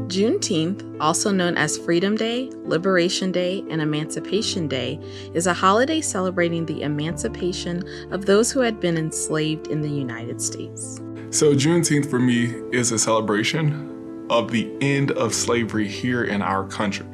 Juneteenth, also known as Freedom Day, Liberation Day, and Emancipation Day, is a holiday celebrating the emancipation of those who had been enslaved in the United States. So Juneteenth for me is a celebration of the end of slavery here in our country.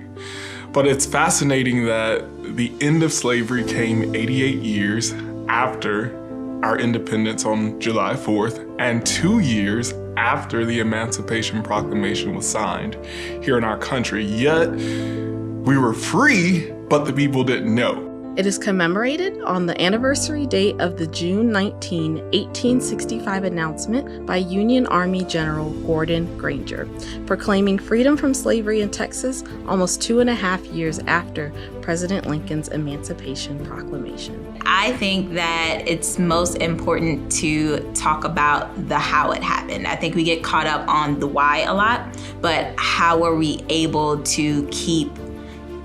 But it's fascinating that the end of slavery came 88 years after our independence on July 4th and 2 years after the Emancipation Proclamation was signed here in our country. Yet we were free, but the people didn't know. It is commemorated on the anniversary date of the June 19, 1865 announcement by Union Army General Gordon Granger, proclaiming freedom from slavery in Texas almost 2.5 years after President Lincoln's Emancipation Proclamation. I think that it's most important to talk about the how it happened. I think we get caught up on the why a lot, but how are we able to keep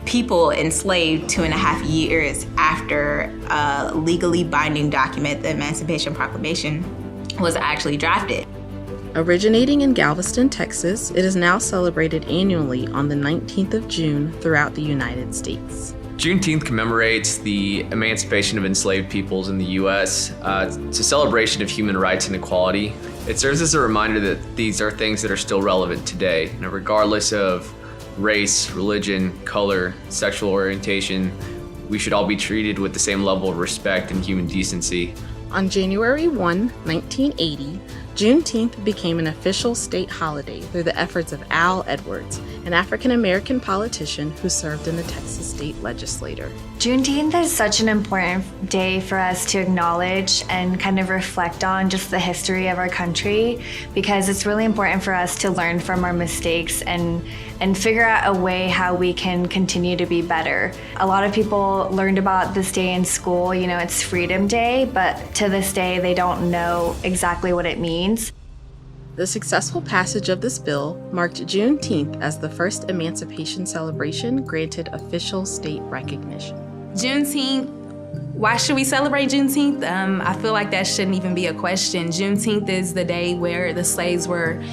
people enslaved 2.5 years after a legally binding document, the Emancipation Proclamation, was actually drafted. Originating in Galveston, Texas, it is now celebrated annually on the 19th of June throughout the United States. Juneteenth commemorates the emancipation of enslaved peoples in the U.S. It's a celebration of human rights and equality. It serves as a reminder that these are things that are still relevant today, regardless of race, religion, color, sexual orientation. We should all be treated with the same level of respect and human decency. On January 1, 1980, Juneteenth became an official state holiday through the efforts of Al Edwards, an African-American politician who served in the Texas state legislature. Juneteenth is such an important day for us to acknowledge and kind of reflect on just the history of our country, because it's really important for us to learn from our mistakes and figure out a way how we can continue to be better. A lot of people learned about this day in school, it's Freedom Day, but to this day they don't know exactly what it means. The successful passage of this bill marked Juneteenth as the first emancipation celebration granted official state recognition. Juneteenth, why should we celebrate Juneteenth? I feel like that shouldn't even be a question. Juneteenth is the day where the slaves were,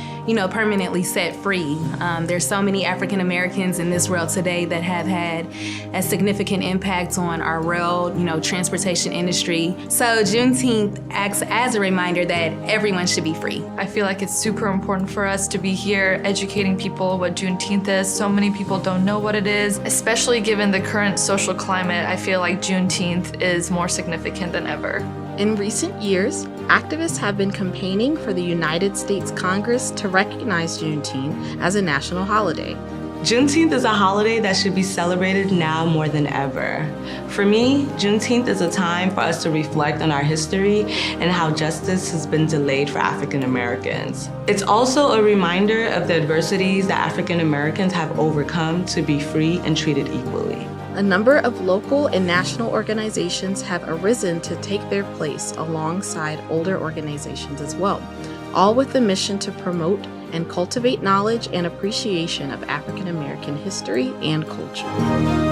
permanently set free. There's so many African Americans in this world today that have had a significant impact on our rail, transportation industry. So Juneteenth acts as a reminder that everyone should be free. I feel like it's super important for us to be here educating people what Juneteenth is. So many people don't know what it is, especially given the current social climate. I feel like Juneteenth is more significant than ever. In recent years, activists have been campaigning for the United States Congress to recognize Juneteenth as a national holiday. Juneteenth is a holiday that should be celebrated now more than ever. For me, Juneteenth is a time for us to reflect on our history and how justice has been delayed for African Americans. It's also a reminder of the adversities that African Americans have overcome to be free and treated equally. A number of local and national organizations have arisen to take their place alongside older organizations as well, all with the mission to promote and cultivate knowledge and appreciation of African American history and culture.